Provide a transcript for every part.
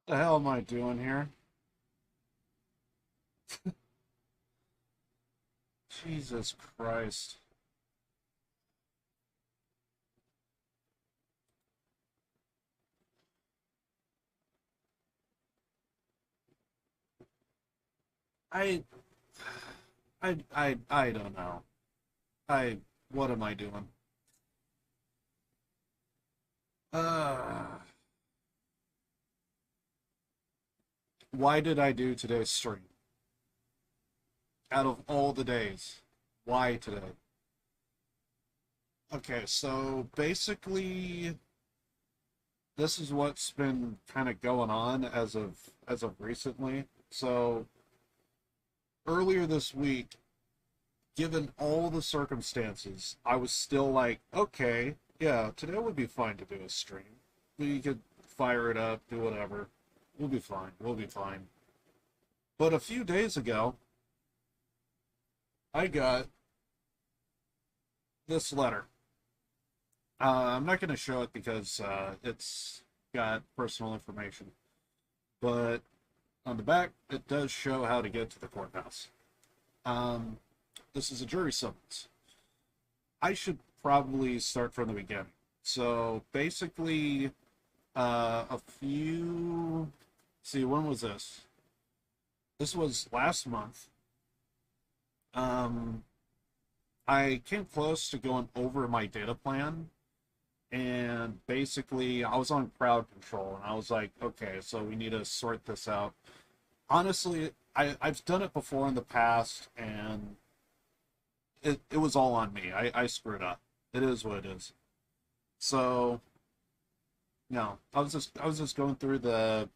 The hell am I doing here? Jesus Christ. I I don't know. I what am I doing? Uh why did I do today's stream? Out of all the days, why today? Okay, so basically this is what's been kind of going on as of recently. So earlier this week, given all the circumstances, I was still like, okay, yeah, today would be fine to do a stream. We could fire it up, do whatever. We'll be fine. We'll be fine. But a few days ago, I got this letter. I'm not going to show it because it's got personal information. But on the back, it does show how to get to the courthouse. Um, this is a jury summons. I should probably start from the beginning. So basically, a few. See, when was this? This was last month. Um, I came close to going over my data plan, and basically, I was on crowd control, and I was like, okay, so we need to sort this out. Honestly, I've done it before in the past, and it was all on me. I screwed up. It is what it is. So, no, I was just going through the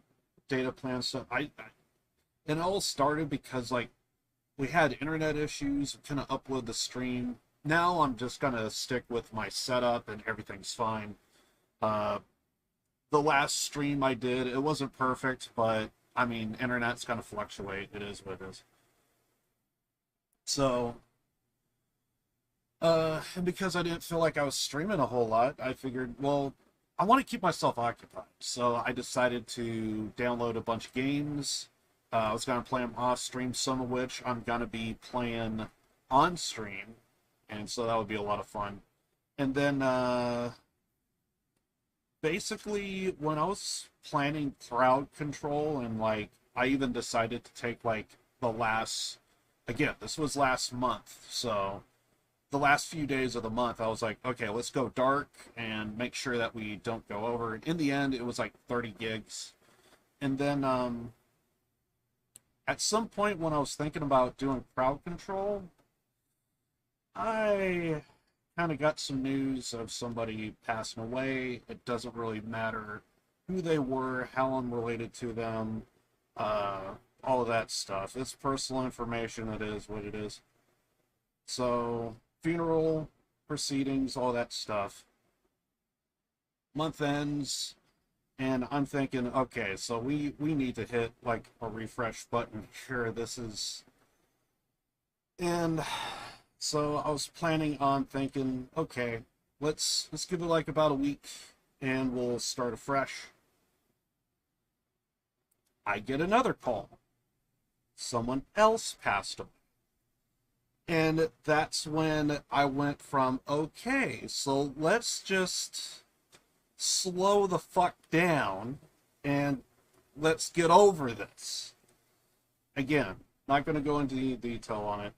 data plan stuff. It all started because like we had internet issues, couldn't upload the stream. Now I'm just gonna stick with my setup and everything's fine. Uh, the last stream I did, it wasn't perfect, but I mean, internet's gonna fluctuate. It is what it is. So, and because I didn't feel like I was streaming a whole lot, I figured, well, I want to keep myself occupied. So I decided to download a bunch of games. I was going to play them off stream, some of which I'm going to be playing on stream. And so that would be a lot of fun. And then basically, when I was planning crowd control, and like, I even decided to take like the last, again, this was last month. So the last few days of the month, I was like, okay, let's go dark and make sure that we don't go over. In the end, it was like 30 gigs. And then at some point when I was thinking about doing crowd control, I kind of got some news of somebody passing away. It doesn't really matter who they were, how I'm related to them, all of that stuff. It's personal information. It is what it is. So, funeral proceedings, all that stuff. Month ends, and I'm thinking, okay, so we need to hit like a refresh button here. This is, and so I was planning on thinking, okay, let's give it like about a week, and we'll start afresh. I get another call. Someone else passed away. And that's when I went from, okay, so let's just slow the fuck down and let's get over this. Again, not going to go into any detail on it.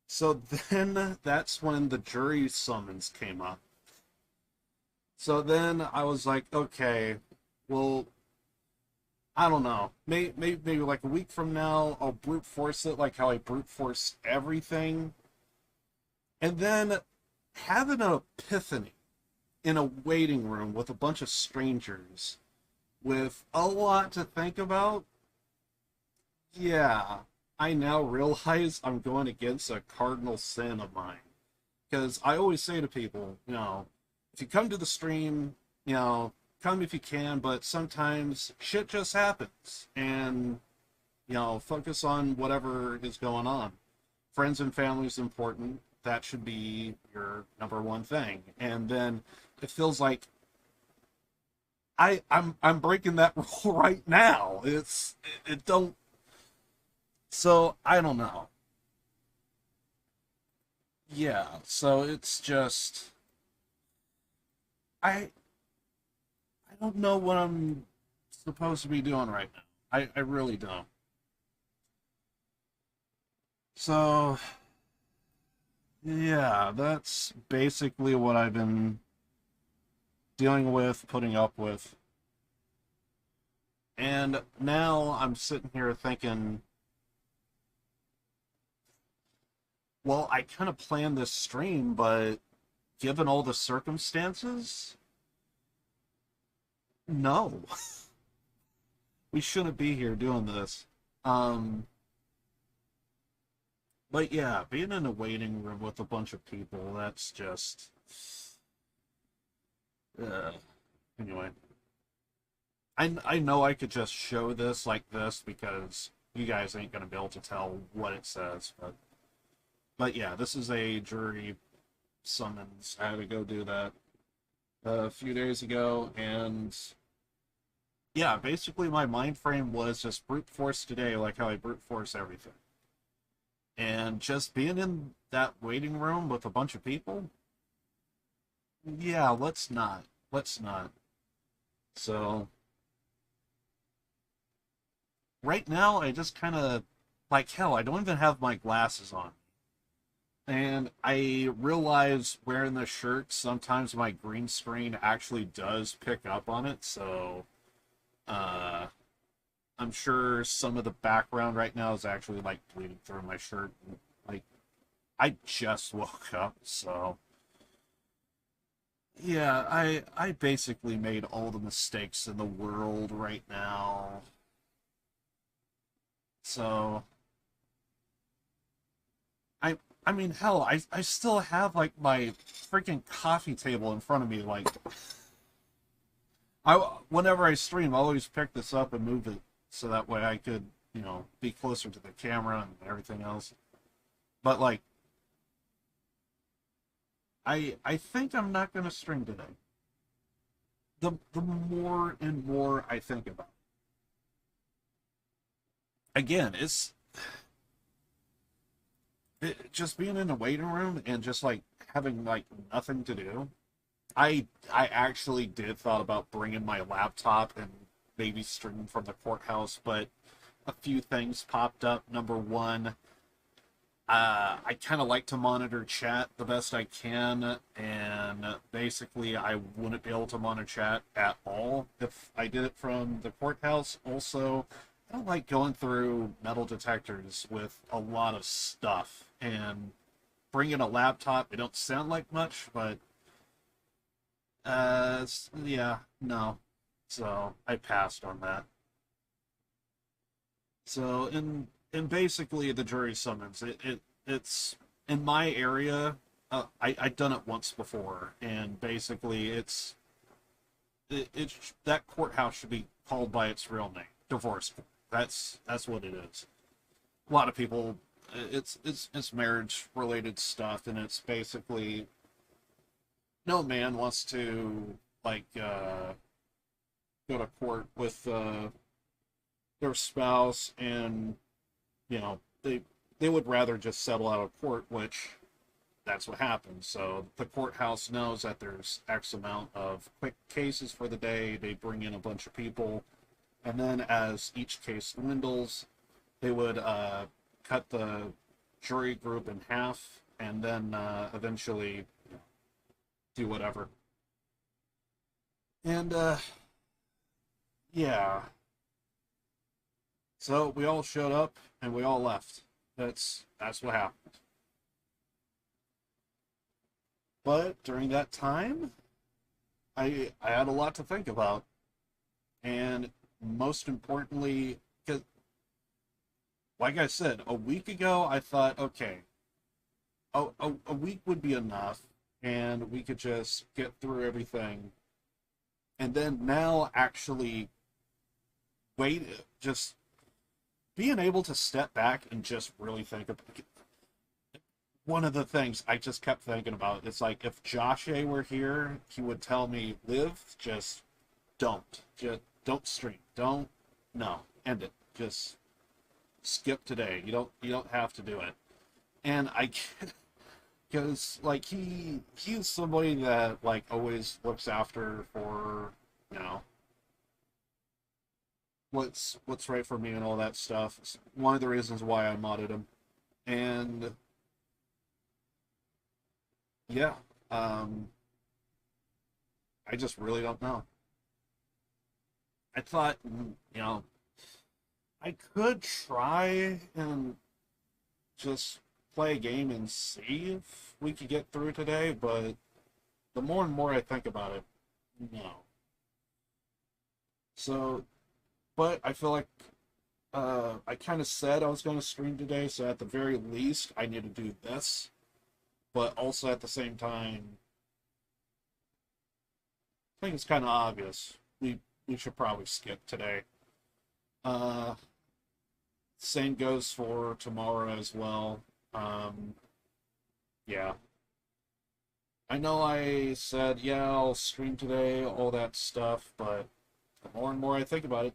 So then that's when the jury summons came up. So then I was like, okay, well, I don't know. Maybe like a week from now, I'll brute force it like how I brute force everything. And then have an epiphany in a waiting room with a bunch of strangers with a lot to think about. Yeah, I now realize I'm going against a cardinal sin of mine. Because I always say to people, if you come to the stream, come if you can, but sometimes shit just happens. And, focus on whatever is going on. Friends and family is important. That should be your number one thing. And then it feels like I'm breaking that rule right now. It don't. So I don't know. Yeah. So it's just I I don't know what I'm supposed to be doing right now. I really don't. So yeah, that's basically what I've been dealing with, putting up with. And now I'm sitting here thinking, well, I kind of planned this stream, but given all the circumstances, no, we shouldn't be here doing this. Um, but yeah, being in a waiting room with a bunch of people, that's just, uh, anyway. I know I could just show this like this because you guys ain't gonna be able to tell what it says, but yeah, this is a jury summons. I had to go do that a few days ago, and yeah, basically my mind frame was just brute force today, like how I brute force everything. And just being in that waiting room with a bunch of people, yeah, let's not. Let's not. So, right now, I just kind of, like, hell, I don't even have my glasses on. And I realize wearing the shirt, sometimes my green screen actually does pick up on it, so, uh, I'm sure some of the background right now is actually like bleeding through my shirt. Like I just woke up, so yeah, I basically made all the mistakes in the world right now. So I mean hell, I still have like my freaking coffee table in front of me. Like I whenever I stream, I always pick this up and move it so that way I could, be closer to the camera and everything else. But like I think I'm not gonna stream today. The more and more I think about it. Again, just being in a waiting room and just like having like nothing to do. I actually did thought about bringing my laptop and maybe stream from the courthouse, but a few things popped up. Number one, I kind of like to monitor chat the best I can, and basically, I wouldn't be able to monitor chat at all if I did it from the courthouse. Also, I don't like going through metal detectors with a lot of stuff, and bringing a laptop, it don't sound like much, but yeah, no. So I passed on that. So in basically the jury summons, it's in my area. I've done it once before, and basically it's that courthouse should be called by its real name, divorce court. That's what it is. A lot of people, it's marriage related stuff, and it's basically no man wants to like go to court with their spouse, and they would rather just settle out of court, which that's what happens. So the courthouse knows that there's X amount of quick cases for the day. They bring in a bunch of people, and then as each case dwindles, they would cut the jury group in half, and then eventually do whatever. And yeah, so we all showed up and we all left. That's what happened. But during that time, I had a lot to think about, and most importantly, because like I said, a week ago I thought, okay, a week would be enough, and we could just get through everything. And then now actually wait, just being able to step back and just really think of one of the things I just kept thinking about. It's like if Josh A were here, he would tell me, live, just Just don't stream. Don't. No. End it. Just skip today. You don't have to do it. And I because like he's somebody that like always looks after for you know what's right for me and all that stuff. It's one of the reasons why I modded him. And yeah, um, I just really don't know. I thought, I could try and just play a game and see if we could get through today, but the more and more I think about it, no. So, but I feel like I kind of said I was going to stream today, so at the very least, I need to do this. But also at the same time, I think it's kind of obvious. We should probably skip today. Uh, Same goes for tomorrow as well. Um, yeah. I know I said, yeah, I'll stream today, all that stuff, but the more and more I think about it,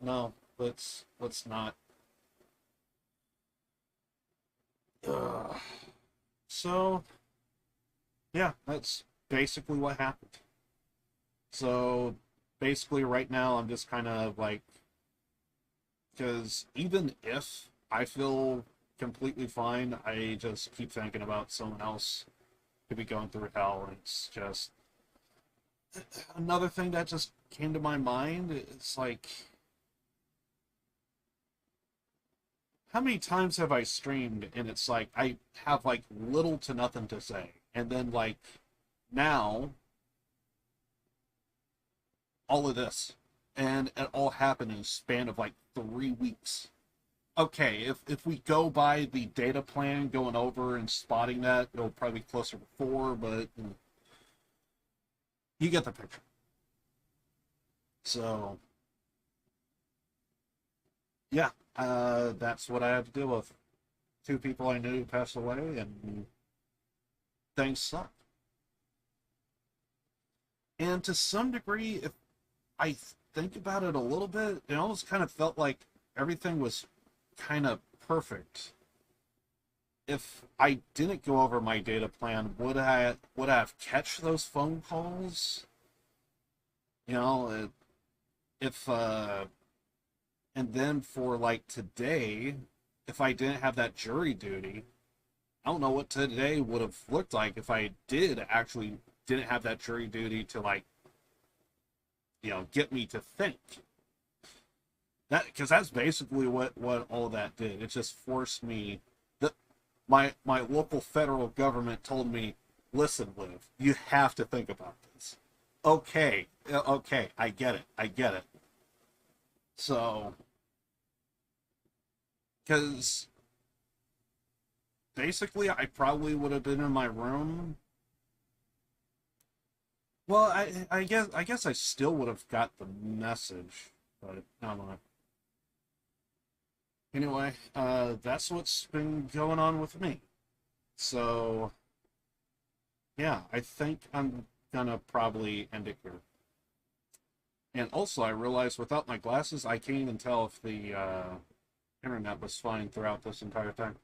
no, let's not. Ugh. So, yeah, that's basically what happened. So, basically, right now, I'm just kind of like, because even if I feel completely fine, I just keep thinking about someone else could be going through hell, and it's just another thing that just came to my mind. It's like, how many times have I streamed and it's like I have like little to nothing to say, and then like now all of this, and it all happened in a span of like 3 weeks. Okay, if we go by the data plan going over and spotting that, it'll probably be closer to four, but you get the picture. So yeah, that's what I had to deal with. Two people I knew passed away, and things suck. And to some degree, if I think about it a little bit, it almost kind of felt like everything was kind of perfect. If I didn't go over my data plan, would I have catch those phone calls? You know, if and then for like today, if I didn't have that jury duty, I don't know what today would have looked like if I did actually didn't have that jury duty to like, get me to think. That because that's basically what all that did. It just forced me that my local federal government told me, listen, Liv, you have to think about this. Okay, okay, I get it. So, because basically, I probably would have been in my room. Well, I guess I still would have got the message, but I don't know. Anyway, that's what's been going on with me. So, yeah, I think I'm gonna probably end it here. And also, I realized without my glasses, I can't even tell if the internet was fine throughout this entire time.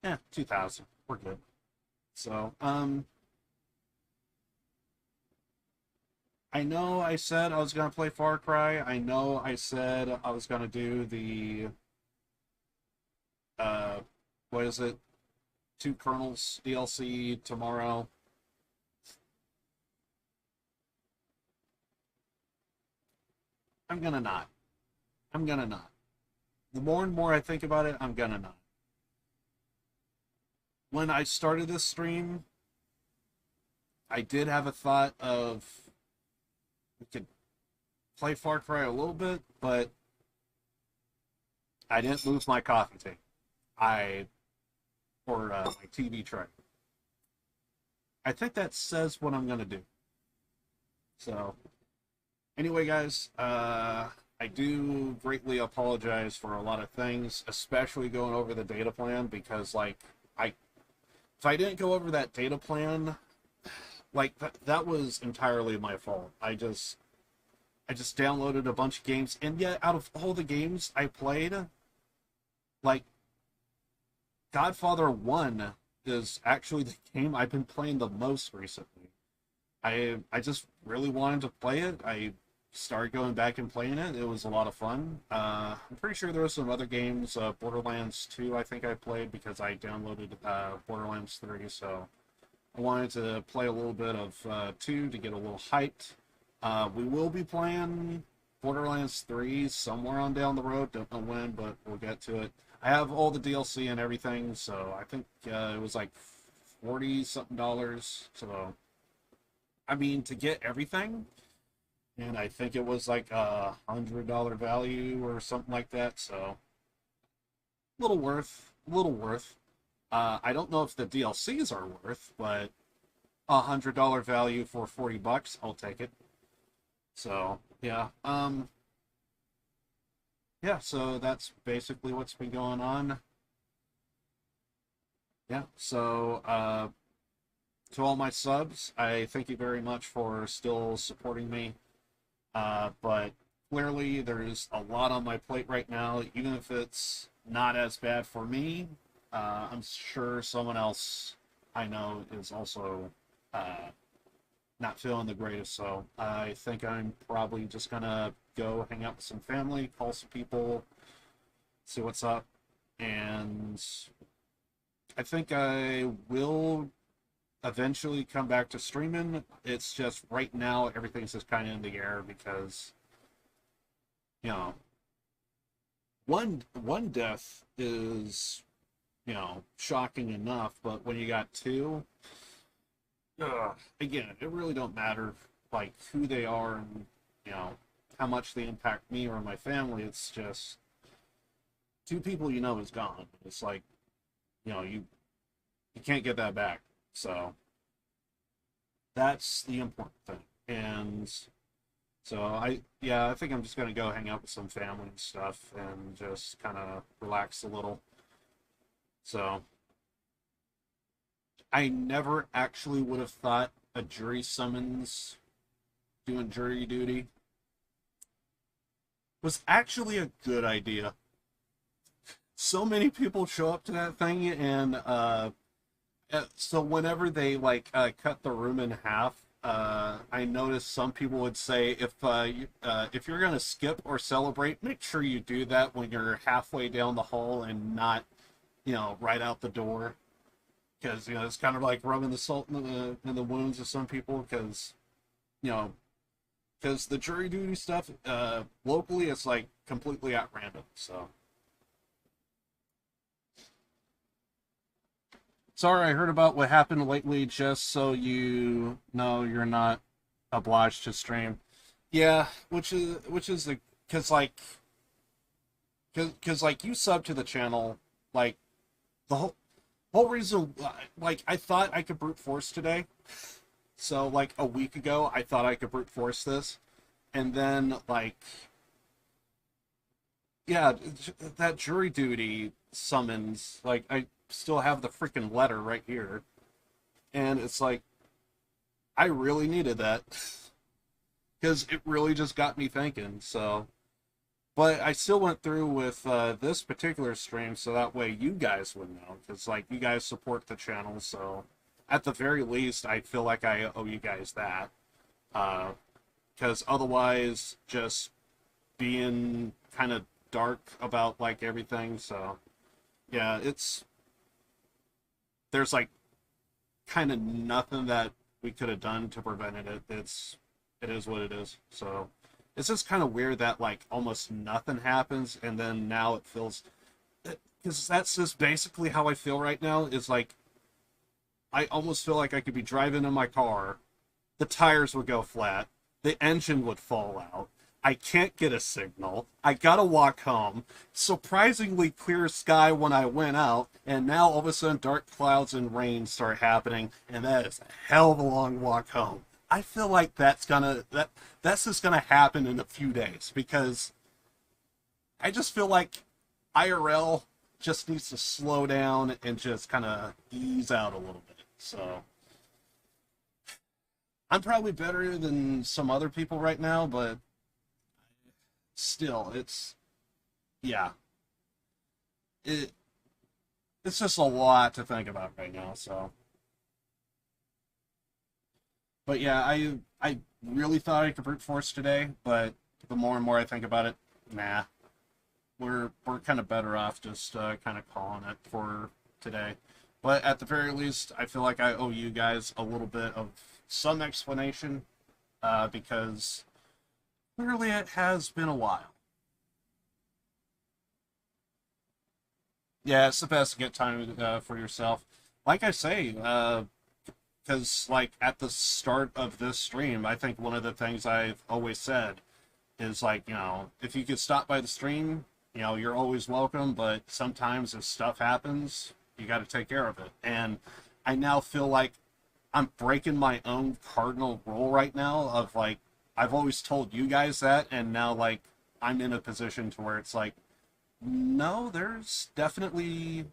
Yeah, 2000. We're good. So, I know I said I was gonna play Far Cry. I know I said I was gonna do the uh, what is it? Two Kernels DLC tomorrow. I'm gonna not. I'm gonna not. The more and more I think about it, I'm gonna not. When I started this stream, I did have a thought of we could play Far Cry a little bit, but I didn't move my coffee table. I or my TV tray. I think that says what I'm gonna do. So anyway, guys, I do greatly apologize for a lot of things, especially going over the data plan because, like, I if I didn't go over that data plan, like that was entirely my fault. I just downloaded a bunch of games, and yet out of all the games I played, like Godfather 1 is actually the game I've been playing the most recently. I just really wanted to play it. I started going back and playing it. It was a lot of fun. I'm pretty sure there were some other games. Borderlands 2, I think I played because I downloaded Borderlands 3, so I wanted to play a little bit of 2 to get a little hyped. We will be playing Borderlands 3 somewhere on down the road. Don't know when, but we'll get to it. I have all the DLC and everything, so I think it was like 40 something dollars. So, I mean, to get everything, and I think it was like $100 value or something like that. So, little worth, little worth. I don't know if the DLCs are worth, but $100 value for $40, I'll take it. So yeah, yeah. So that's basically what's been going on. Yeah. So to all my subs, I thank you very much for still supporting me. But clearly, there's a lot on my plate right now. Even if it's not as bad for me, I'm sure someone else I know is also not feeling the greatest. So I think I'm probably just gonna go hang out with some family, call some people, see what's up, and I think I will eventually come back to streaming. It's just right now everything's just kind of in the air because you know one death is shocking enough, but when you got two, again, it really don't matter like who they are and you know how much they impact me or my family. It's just two people is gone. It's like you can't get that back. So that's the important thing. And so I think I'm just gonna go hang out with some family and stuff and just kind of relax a little. So I never actually would have thought a jury summons doing jury duty was actually a good idea. So many people show up to that thing, and so whenever they cut the room in half, I noticed some people would say if you're gonna skip or celebrate, make sure you do that when you're halfway down the hall and not right out the door, because it's kind of like rubbing the salt in the wounds of some people, because you know because the jury duty stuff locally it's like completely at random. So sorry, I heard about what happened lately. Just so you know, you're not obliged to stream. Yeah, which is the because like you sub to the channel, like the whole reason, like I thought I could brute force today. So like a week ago, I thought I could brute force this, and then yeah, that jury duty summons, like I still have the freaking letter right here, and it's like I really needed that because it really just got me thinking. So, but I still went through with this particular stream so that way you guys would know, because like you guys support the channel, so at the very least I feel like I owe you guys that, because otherwise just being kind of dark about like everything. So yeah, there's like kind of nothing that we could have done to prevent it. It is what it is. So it's just kind of weird that like almost nothing happens, and then now it feels, because that's just basically how I feel right now. Is like I almost feel like I could be driving in my car, the tires would go flat, the engine would fall out, I can't get a signal, I gotta walk home, surprisingly clear sky when I went out, and now all of a sudden dark clouds and rain start happening, and that is a hell of a long walk home. I feel like that's just gonna happen in a few days, because I just feel like IRL just needs to slow down and just kind of ease out a little bit. So I'm probably better than some other people right now, but still, yeah, it it's just a lot to think about right now. So, but yeah, I really thought I could brute force today, but the more and more I think about it, nah, we're kind of better off just kind of calling it for today. But at the very least, I feel like I owe you guys a little bit of some explanation because clearly it has been a while. Yeah, it's the best to get time for yourself. Like I say, because like at the start of this stream, I think one of the things I've always said is like, if you could stop by the stream, you're always welcome, but sometimes if stuff happens, you got to take care of it. And I now feel like I'm breaking my own cardinal rule right now of like, I've always told you guys that, and now like I'm in a position to where it's like, no, there's definitely,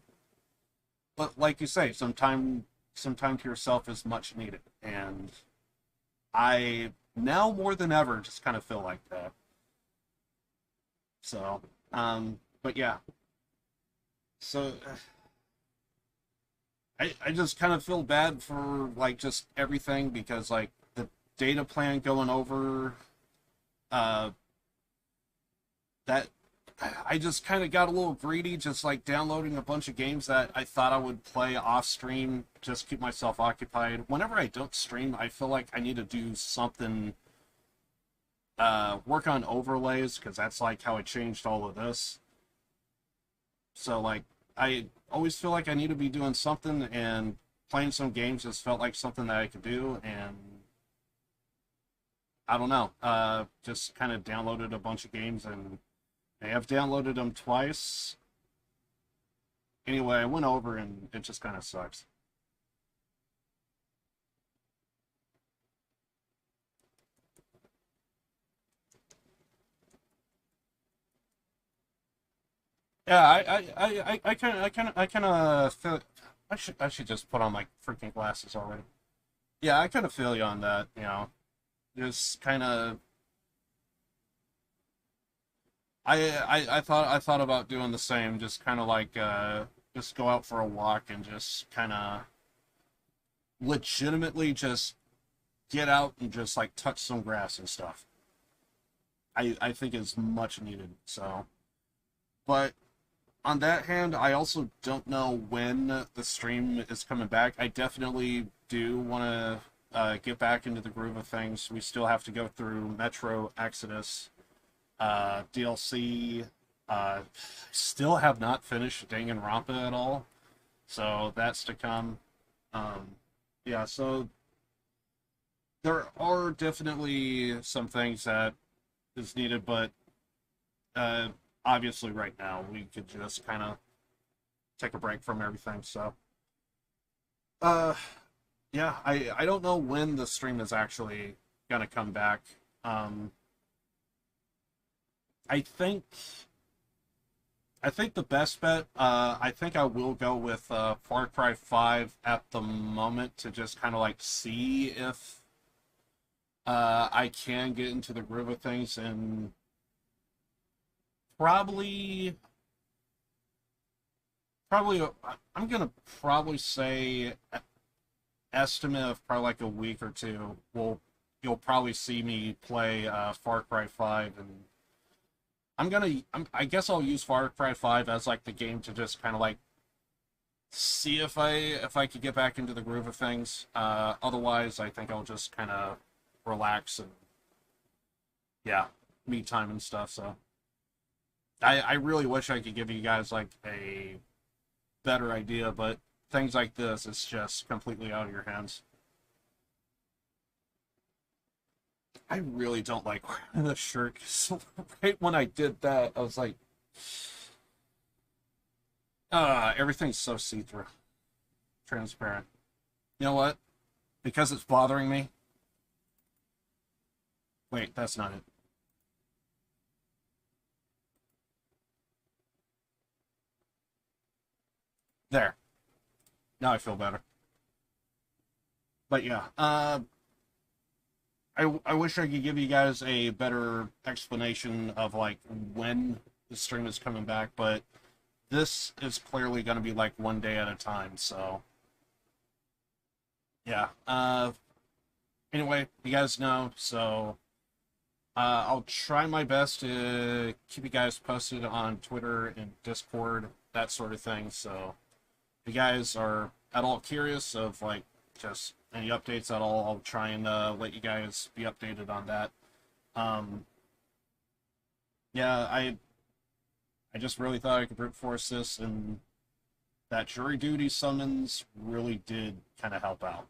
but like you say, some time to yourself is much needed, and I now more than ever just kind of feel like that. So, but yeah, so I just kind of feel bad for like just everything because like the data plan going over, uh, that I just kind of got a little greedy, just like downloading a bunch of games that I thought I would play off stream, just keep myself occupied. Whenever I don't stream, I feel like I need to do something, work on overlays, because that's like how I changed all of this. So like I always feel like I need to be doing something, and playing some games just felt like something that I could do, and I don't know, just kind of downloaded a bunch of games, and I have downloaded them twice. Anyway, I went over and it just kind of sucks. Yeah, I kind of feel I should just put on my freaking glasses already. Yeah, I kind of feel you on that. Just kind of I thought about doing the same, just kind of like just go out for a walk and just kind of legitimately just get out and just like touch some grass and stuff. I think is much needed. So, but on that hand, I also don't know when the stream is coming back. I definitely do want to get back into the groove of things. We still have to go through Metro Exodus DLC. Still have not finished Danganronpa at all, so that's to come. Um, yeah, so there are definitely some things that is needed, but uh, obviously right now we could just kind of take a break from everything. So, uh, yeah, I don't know when the stream is actually gonna come back. Um, I think I think the best bet. I think I will go with Far Cry 5 at the moment to just kind of like see if I can get into the groove of things, and probably probably I'm gonna probably say estimate of probably like a week or two. You'll probably see me play Far Cry 5, and I guess I'll use Far Cry 5 as like the game to just kind of like see if I could get back into the groove of things. Otherwise, I think I'll just kind of relax and yeah, me time and stuff. So I really wish I could give you guys like a better idea, but things like this, it's just completely out of your hands. I really don't like wearing the shirt 'cause right when I did that, I was like, everything's so see-through, transparent. You know what? Because it's bothering me. Wait, that's not it. There. Now I feel better. But yeah, I wish I could give you guys a better explanation of like when the stream is coming back, but this is clearly going to be like one day at a time. So yeah. Anyway, you guys know. So I'll try my best to keep you guys posted on Twitter and Discord, that sort of thing. So if you guys are at all curious of like just any updates at all, I'll try and let you guys be updated on that. Um, yeah, I just really thought I could brute force this, and that jury duty summons really did kind of help out.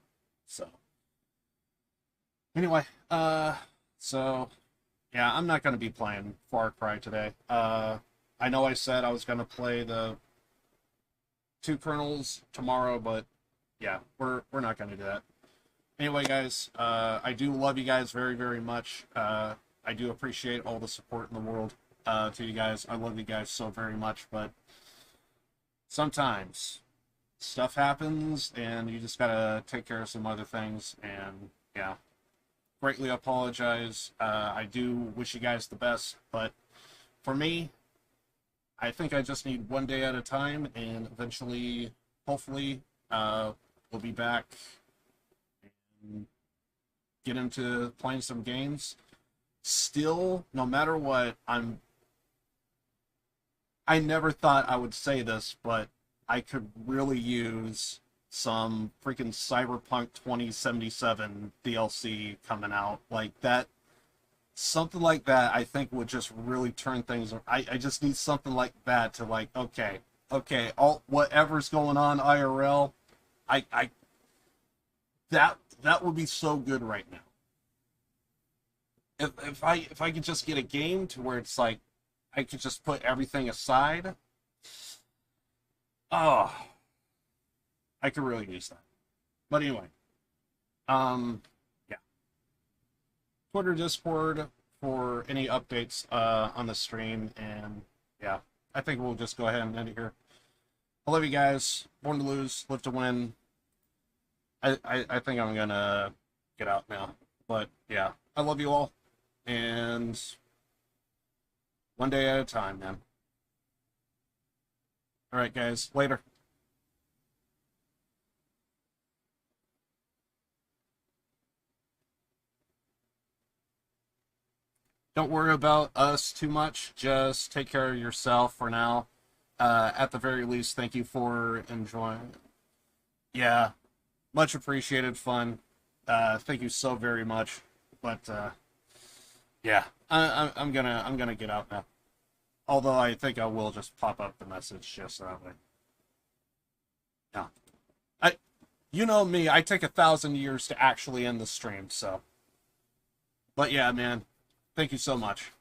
So anyway, so yeah, I'm not going to be playing Far Cry today. I know I said I was going to play the two kernels tomorrow, but yeah, we're not going to do that. Anyway, guys, I do love you guys very, very much. I do appreciate all the support in the world to you guys. I love you guys so very much, but sometimes stuff happens and you just gotta take care of some other things, and yeah, greatly apologize. I do wish you guys the best, but for me, I think I just need one day at a time, and eventually, hopefully, we'll be back and get into playing some games. Still, no matter what, I never thought I would say this, but I could really use some freaking Cyberpunk 2077 DLC coming out. Like that, something like that, I think would just really turn things. I just need something like that to like, okay, all whatever's going on IRL, I that would be so good right now. If I could just get a game to where it's like I could just put everything aside. Oh, I could really use that. But anyway, yeah. Twitter, Discord for any updates on the stream, and yeah, I think we'll just go ahead and end it here. I love you guys. Born to lose, live to win. I think I'm gonna get out now. But yeah, I love you all, and one day at a time, man. All right, guys. Later. Don't worry about us too much. Just take care of yourself for now. At the very least, thank you for enjoying. Yeah, much appreciated. Fun. Thank you so very much. But yeah, I'm gonna get out now. Although I think I will just pop up the message just that way. Yeah. I, you know me, I take 1,000 years to actually end the stream, so. But yeah, man, thank you so much.